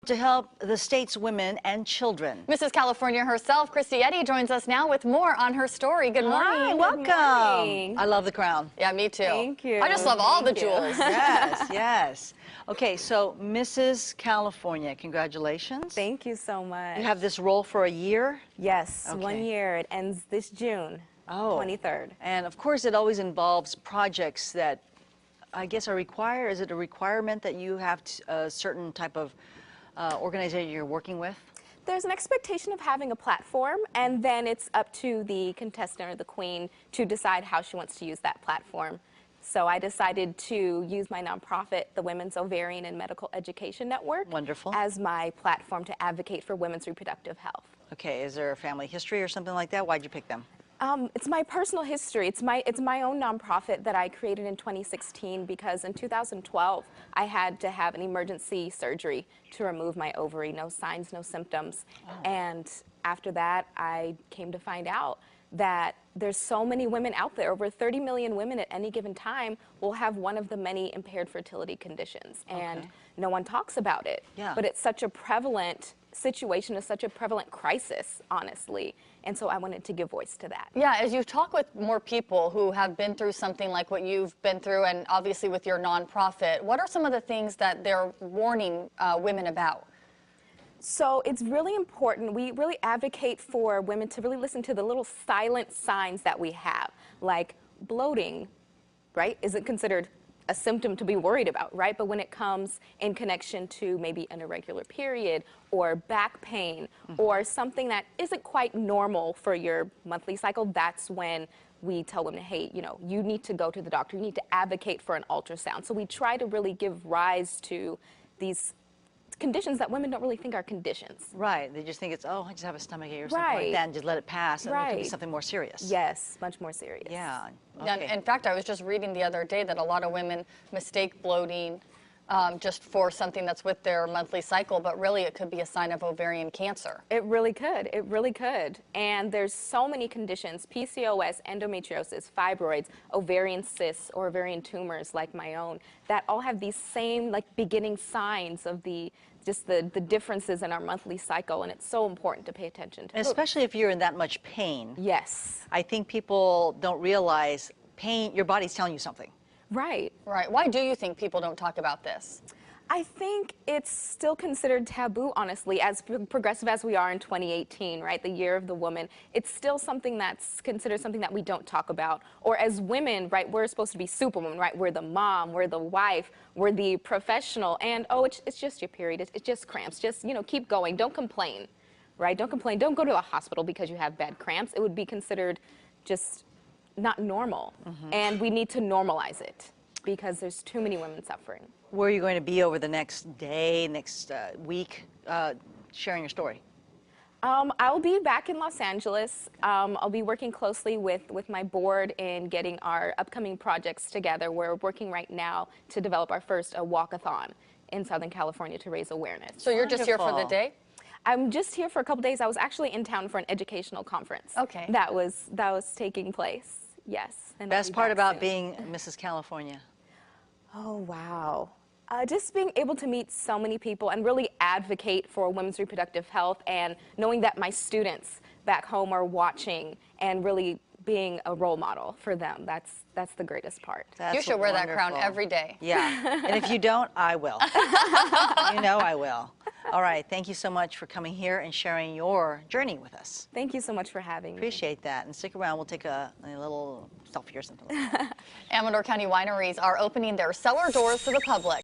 to help the state's women and children. Mrs. California herself, Kristi Eddy, joins us now with more on her story. Good morning. Hi, welcome. Good morning. I love the crown. Yeah, me too. Thank you. I just love all the Thank you. jewels. Yes, yes. Okay, so Mrs. California, congratulations. Thank you so much. You have this role for a year? Yes, Okay. 1 year. It ends this June, 23rd. And of course, it always involves projects that I guess are required. Is it a requirement that you have a certain type of organization you're working with? There's an expectation of having a platform, and then it's up to the contestant or the queen to decide how she wants to use that platform. So I decided to use my nonprofit, the Women's Ovarian and Medical Education Network, Wonderful. as my platform to advocate for women's reproductive health. Okay, is there a family history or something like that? Why'd you pick them? It's my personal history. It's my own nonprofit that I created in 2016 because in 2012 I had to have an emergency surgery to remove my ovary. No signs, no symptoms. Oh. And after that, I came to find out that there's so many women out there. Over 30 million women at any given time will have one of the many impaired fertility conditions, and Okay. no one talks about it. Yeah. But it's such a prevalent situation, it's such a prevalent crisis, honestly. And so I wanted to give voice to that. Yeah, as you talk with more people who have been through something like what you've been through, and obviously with your nonprofit, what are some of the things that they're warning women about? So it's really important. We really advocate for women to really listen to the little silent signs that we have, like bloating, right? Isn't considered a symptom to be worried about, right? But when it comes in connection to maybe an irregular period or back pain or something that isn't quite normal for your monthly cycle, that's when we tell women, hey, you know, you need to go to the doctor. You need to advocate for an ultrasound. So we try to really give rise to these conditions that women don't really think are conditions. Right, they just think it's, oh, I just have a stomachache or something like Right. that, and just let it pass, and it could be Right. something more serious. Yes, much more serious. Yeah, And okay. in fact, I was just reading the other day that a lot of women mistake bloating just for something that's with their monthly cycle, but really it could be a sign of ovarian cancer. It really could. It really could. And there's so many conditions, PCOS, endometriosis, fibroids, ovarian cysts, or ovarian tumors like my own, that all have these same like beginning signs of the differences in our monthly cycle, and it's so important to pay attention to. Especially if you're in that much pain. Yes. I think people don't realize pain, your body's telling you something. Right. Right. Why do you think people don't talk about this? I think it's still considered taboo, honestly, as progressive as we are in 2018, right, the year of the woman. It's still something that's considered something that we don't talk about. Or as women, right, we're supposed to be superwomen, right? We're the mom, we're the wife, we're the professional, and oh, it's just your period, it's just cramps. Just, you know, keep going, don't complain, right? Don't complain, don't go to the hospital because you have bad cramps. It would be considered just not normal, and we need to normalize it because there's too many women suffering. Where are you going to be over the next day, next week, sharing your story? I'll be back in Los Angeles. I'll be working closely with my board in getting our upcoming projects together. We're working right now to develop our first walkathon in Southern California to raise awareness. So you're just here for the Wonderful. day? I'm just here for a couple days. I was actually in town for an educational conference. Okay. That was taking place. Yes. And I'll Best be part back about soon. being Mrs. California? Oh, wow. Just being able to meet so many people and really advocate for women's reproductive health, and knowing that my students back home are watching and really being a role model for them. That's the greatest part. That's You should wear that crown wonderful. every day. Yeah, and if you don't, I will. You know I will. All right, thank you so much for coming here and sharing your journey with us. Thank you so much for having me. Appreciate that, and stick around, we'll take a little selfie or something like that. Amador County wineries are opening their cellar doors to the public.